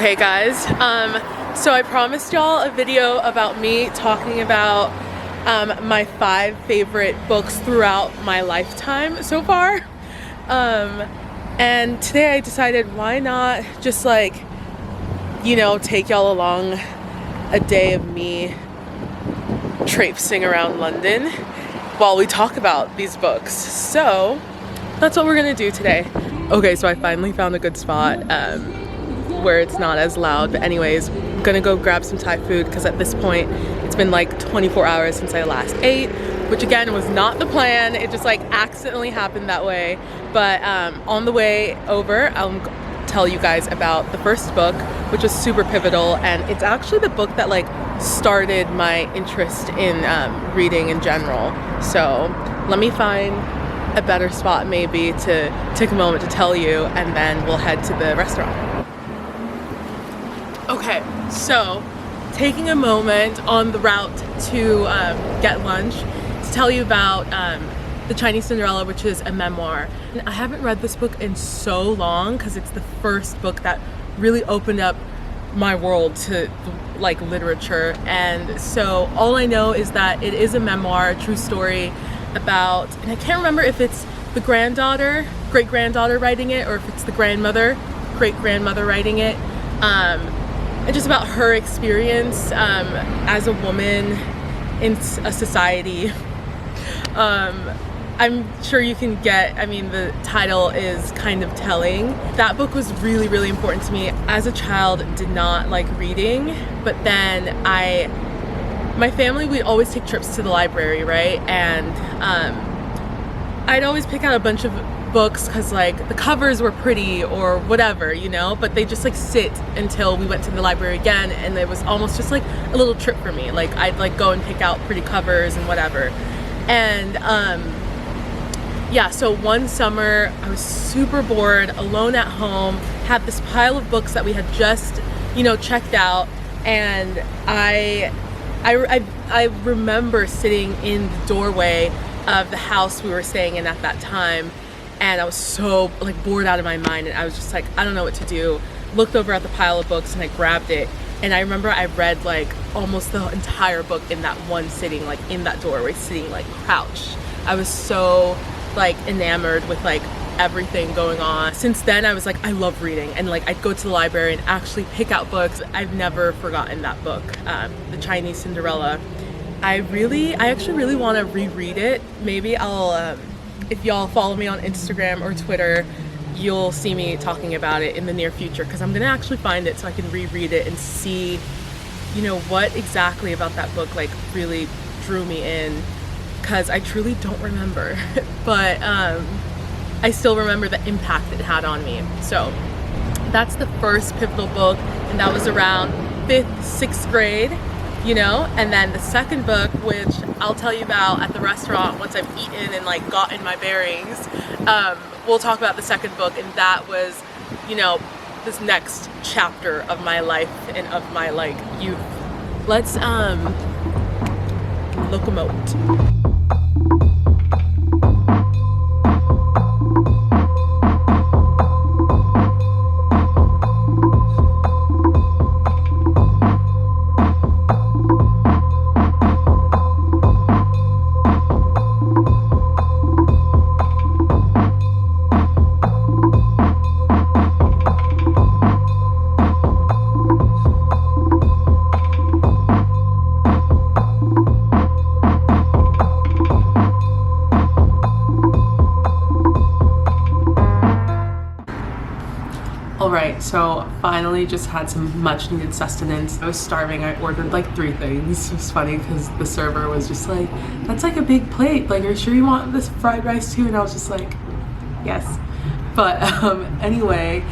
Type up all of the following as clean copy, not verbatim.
Okay guys, so I promised y'all a video about me talking about my 5 favorite books throughout my lifetime so far. And today I decided why not just like, you know, take y'all along a day of me traipsing around London while we talk about these books. So that's what we're gonna do today. Okay, so I finally found a good spot where it's not as loud, but anyways, I'm gonna go grab some Thai food because at this point it's been like 24 hours since I last ate, which again was not the plan. It just like accidentally happened that way. But on the way over, I'll tell you guys about the first book, which was super pivotal, and it's actually the book that like started my interest in reading in general. So let me find a better spot maybe to take a moment to tell you, and then we'll head to the restaurant. Okay, so taking a moment on the route to get lunch to tell you about The Chinese Cinderella, which is a memoir. I haven't read this book in so long because it's the first book that really opened up my world to like literature. And so all I know is that it is a memoir, a true story about, and I can't remember if it's the granddaughter, great-granddaughter writing it, or if it's the grandmother, great-grandmother writing it. And just about her experience as a woman in a society. I'm sure you can get, I mean, the title is kind of telling. That book was really, really important to me. As a child, did not like reading, but then my family, we'd always take trips to the library, right? And I'd always pick out a bunch of books because like the covers were pretty or whatever, you know, but they just like sit until we went to the library again, and it was almost just like a little trip for me. Like I'd like go and pick out pretty covers and whatever. And yeah, so one summer I was super bored, alone at home, had this pile of books that we had just, you know, checked out, and I remember sitting in the doorway of the house we were staying in at that time, and I was so like bored out of my mind, and I was just like, I don't know what to do. Looked over at the pile of books and I grabbed it, and I remember I read like almost the entire book in that one sitting, like in that doorway, sitting like crouched. I was so like enamored with like everything going on. Since then I was like, I love reading, and like I'd go to the library and actually pick out books. I've never forgotten that book, The Chinese Cinderella. I actually really want to reread it. Maybe I'll if y'all follow me on Instagram or Twitter, you'll see me talking about it in the near future, because I'm gonna actually find it so I can reread it and see, you know, what exactly about that book like really drew me in, because I truly don't remember. But I still remember the impact it had on me. So that's the first pivotal book, and that was around 5th, 6th grade, you know. And then the second book, which I'll tell you about at the restaurant once I've eaten and like gotten my bearings, we'll talk about the second book, and that was, you know, this next chapter of my life and of my like youth. Let's locomote. Alright, so finally just had some much needed sustenance. I was starving. I ordered like 3 things. It was funny because the server was just like, that's like a big plate, like, are you sure you want this fried rice too? And I was just like, yes. But anyway,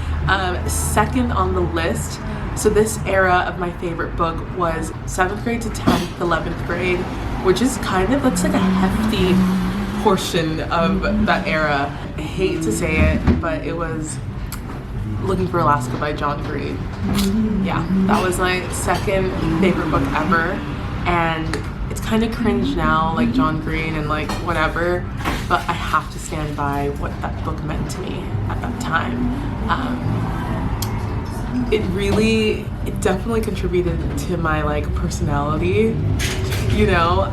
second on the list, so this era of my favorite book was 7th grade to 10th, 11th grade, which is kind of, that's like a hefty portion of that era. I hate to say it, but it was Looking for Alaska by John Green. Yeah, that was my second favorite book ever, and it's kind of cringe now, like John Green and like whatever, but I have to stand by what that book meant to me at that time. it definitely contributed to my like personality. You know,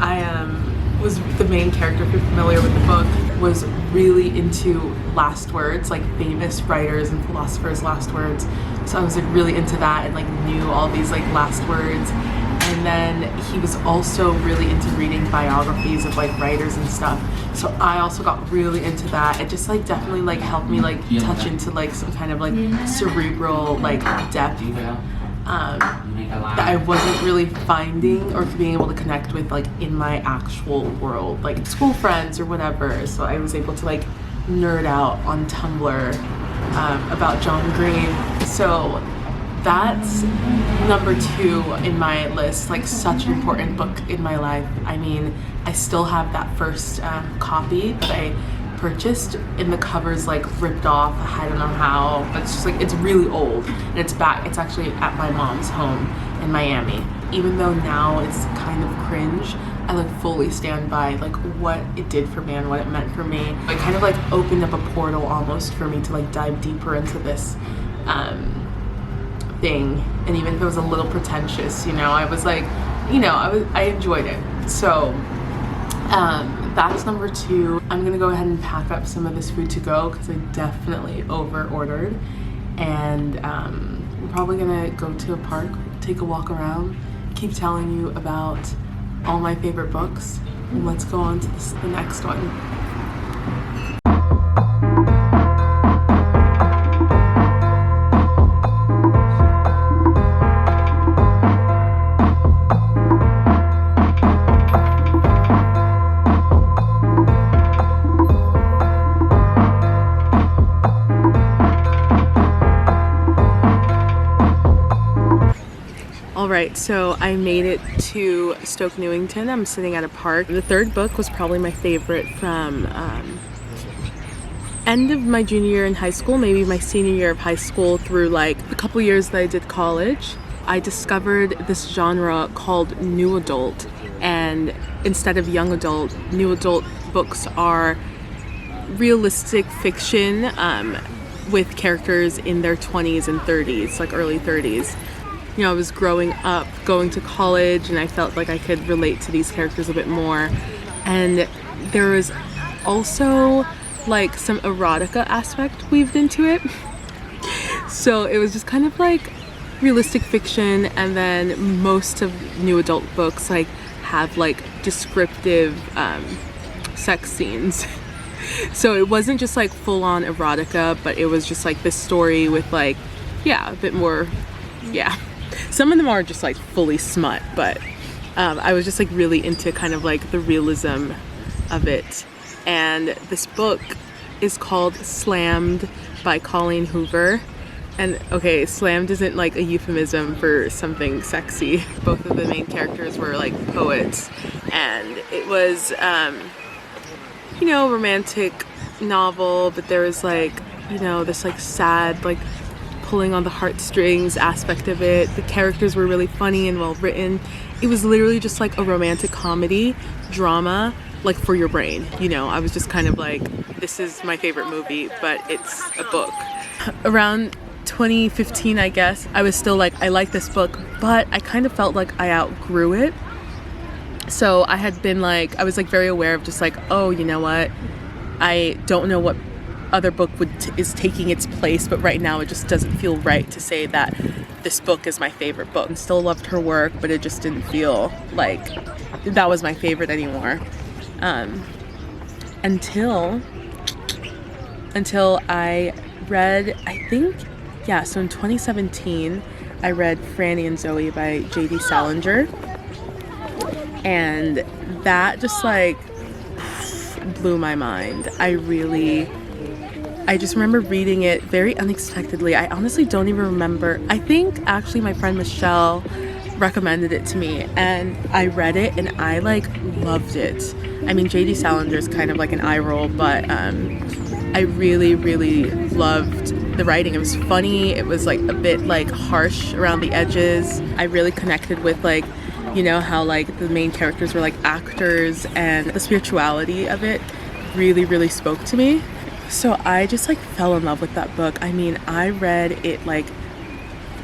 was the main character, if you're familiar with the book, was really into last words, like famous writers and philosophers' last words. So I was like really into that and like knew all these like last words. And then he was also really into reading biographies of like writers and stuff. So I also got really into that. It just like definitely like helped me like touch into like some kind of like cerebral like depth that I wasn't really finding or being able to connect with like in my actual world, like school friends or whatever. So I was able to like nerd out on Tumblr about John Green. So that's number 2 in my list, like such an important book in my life. I mean, I still have that first copy that I purchased, and the cover's like ripped off. I don't know how, but it's just like, it's really old, and it's actually at my mom's home in Miami. Even though now it's kind of cringe, I like fully stand by like what it did for me and what it meant for me. It kind of like opened up a portal almost for me to like dive deeper into this thing. And even if it was a little pretentious, you know, I was like, you know, I enjoyed it. So that's number 2. I'm gonna go ahead and pack up some of this food to go because I definitely over ordered, and we're probably gonna go to a park, take a walk around, keep telling you about all my favorite books, and let's go on to the next one. Alright, so I made it to Stoke Newington. I'm sitting at a park. The third book was probably my favorite from end of my junior year in high school, maybe my senior year of high school through like the couple years that I did college. I discovered this genre called new adult, and instead of young adult, new adult books are realistic fiction with characters in their 20s and 30s, like early 30s. You know, I was growing up, going to college, and I felt like I could relate to these characters a bit more. And there was also like some erotica aspect weaved into it. So it was just kind of like realistic fiction, and then most of new adult books like have like descriptive sex scenes. So it wasn't just like full-on erotica, but it was just like this story with like, yeah, a bit more, yeah. Some of them are just like fully smut, but I was just like really into kind of like the realism of it. And this book is called Slammed by Colleen Hoover. And okay, slammed isn't like a euphemism for something sexy. Both of the main characters were like poets, and it was you know, romantic novel, but there was like, you know, this like sad, like pulling on the heartstrings aspect of it. The characters were really funny and well written. It was literally just like a romantic comedy drama, like for your brain, you know. I was just kind of like, this is my favorite movie, but it's a book. Around 2015, I guess, I was still like, I like this book, but I kind of felt like I outgrew it. So I had been like, I was like very aware of just like, oh, you know what, I don't know what other book is taking its place, but right now it just doesn't feel right to say that this book is my favorite book. I still loved her work, but it just didn't feel like that was my favorite anymore. Until I read, I think, yeah, so in 2017 I read Franny and Zoe by J.D. Salinger, and that just like blew my mind. I just remember reading it very unexpectedly. I honestly don't even remember. I think actually my friend Michelle recommended it to me, and I read it and I like loved it. I mean, J.D. Salinger is kind of like an eye roll, but I really, really loved the writing. It was funny. It was like a bit like harsh around the edges. I really connected with like, you know, how like the main characters were like actors, and the spirituality of it really, really spoke to me. So I just like fell in love with that book. I mean, I read it like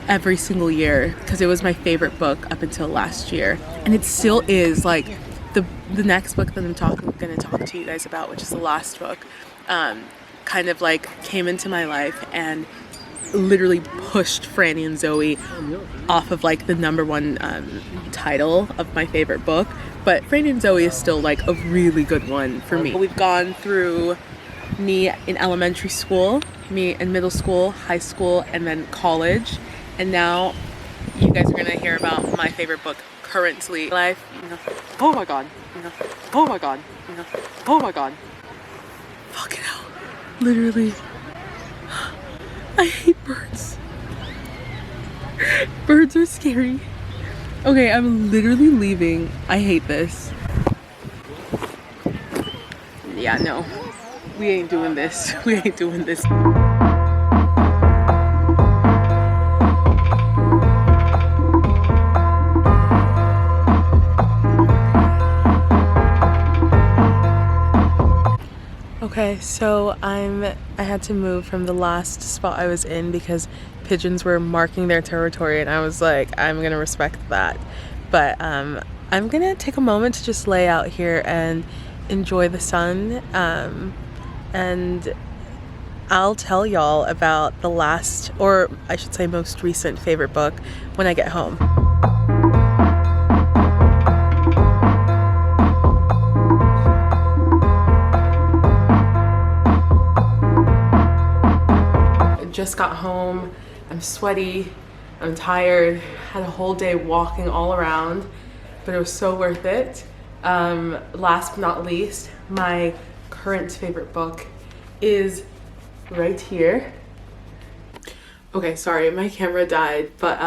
every single year because it was my favorite book up until last year, and it still is. Like the next book that I'm going to talk to you guys about, which is the last book, kind of like came into my life and literally pushed Franny and Zoe off of like the number one title of my favorite book. But Franny and Zoe is still like a really good one for me. We've gone through me in elementary school, me in middle school, high school, and then college. And now you guys are gonna hear about my favorite book currently. Life, you know, oh my god, you know, oh my god, you know, oh my god. Fucking hell. Literally. I hate birds. Birds are scary. Okay, I'm literally leaving. I hate this. Yeah, no. We ain't doing this. We ain't doing this. Okay, so I had to move from the last spot I was in because pigeons were marking their territory, and I was like, I'm gonna respect that. But I'm gonna take a moment to just lay out here and enjoy the sun, and I'll tell y'all about the last, or I should say most recent favorite book when I get home. Just got home. I'm sweaty, I'm tired, had a whole day walking all around, but it was so worth it. Last but not least, my current favorite book is right here. Okay, sorry, my camera died, but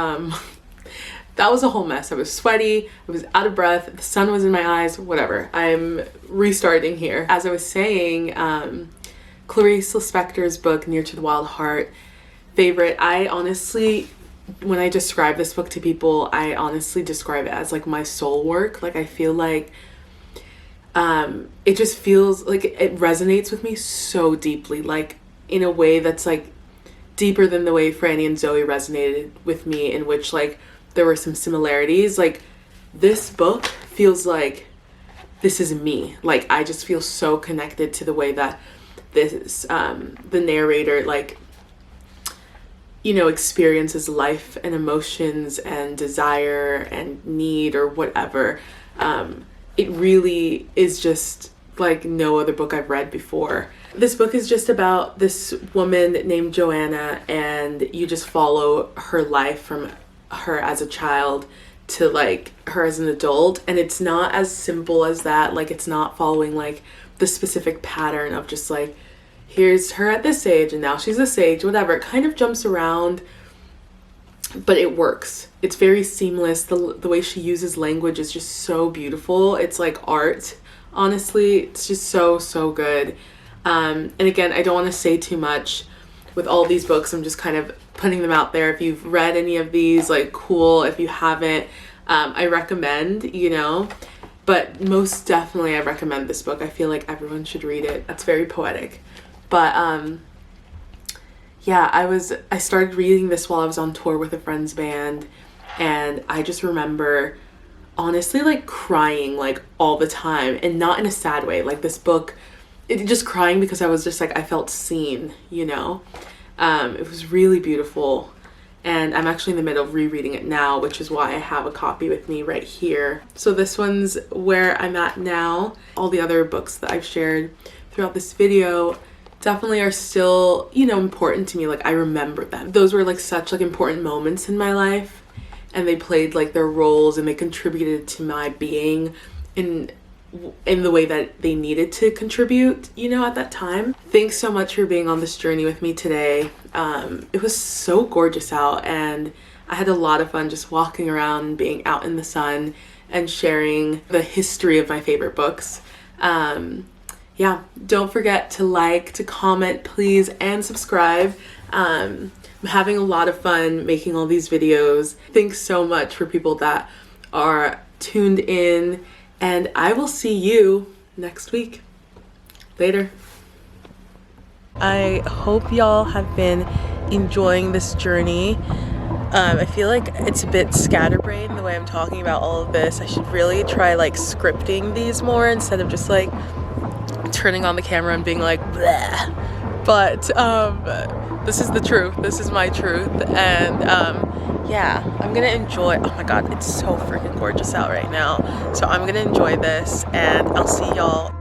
that was a whole mess. I was sweaty, I was out of breath, the sun was in my eyes, whatever. I'm restarting here. As I was saying, Clarice Lispector's book, Near to the Wild Heart, favorite. I honestly, when I describe this book to people, I honestly describe it as like my soul work. Like I feel like it just feels like it resonates with me so deeply, like in a way that's like deeper than the way Franny and Zoe resonated with me, in which like there were some similarities. Like this book feels like this is me. Like I just feel so connected to the way that this the narrator, like, you know, experiences life and emotions and desire and need or whatever. It really is just like no other book I've read before. This book is just about this woman named Joanna, and you just follow her life from her as a child to like her as an adult, and it's not as simple as that. Like it's not following like the specific pattern of just like, here's her at this age and now she's this age, whatever. It kind of jumps around, but it works. It's very seamless. The way she uses language is just so beautiful. It's like art, honestly. It's just so good. And again, I don't want to say too much with all these books. I'm just kind of putting them out there. If you've read any of these, like cool. If you haven't, I recommend, you know. But most definitely I recommend this book. I feel like everyone should read it. That's very poetic. But yeah, I started reading this while I was on tour with a friend's band, and I just remember honestly like crying like all the time, and not in a sad way. Like this book, it just crying because I was just like, I felt seen, you know. It was really beautiful. And I'm actually in the middle of rereading it now, which is why I have a copy with me right here. So this one's where I'm at now. All the other books that I've shared throughout this video definitely are still, you know, important to me. Like I remember them. Those were like such like important moments in my life, and they played like their roles, and they contributed to my being in the way that they needed to contribute, you know, at that time. Thanks so much for being on this journey with me today. It was so gorgeous out, and I had a lot of fun just walking around, being out in the sun, and sharing the history of my favorite books. Yeah, don't forget to like, to comment, please, and subscribe. I'm having a lot of fun making all these videos. Thanks so much for people that are tuned in, and I will see you next week. Later. I hope y'all have been enjoying this journey. I feel like it's a bit scatterbrained the way I'm talking about all of this. I should really try like scripting these more instead of just like turning on the camera and being like bleh. But this is the truth. This is my truth. And yeah, I'm gonna enjoy. Oh my god, it's so freaking gorgeous out right now. So I'm gonna enjoy this, and I'll see y'all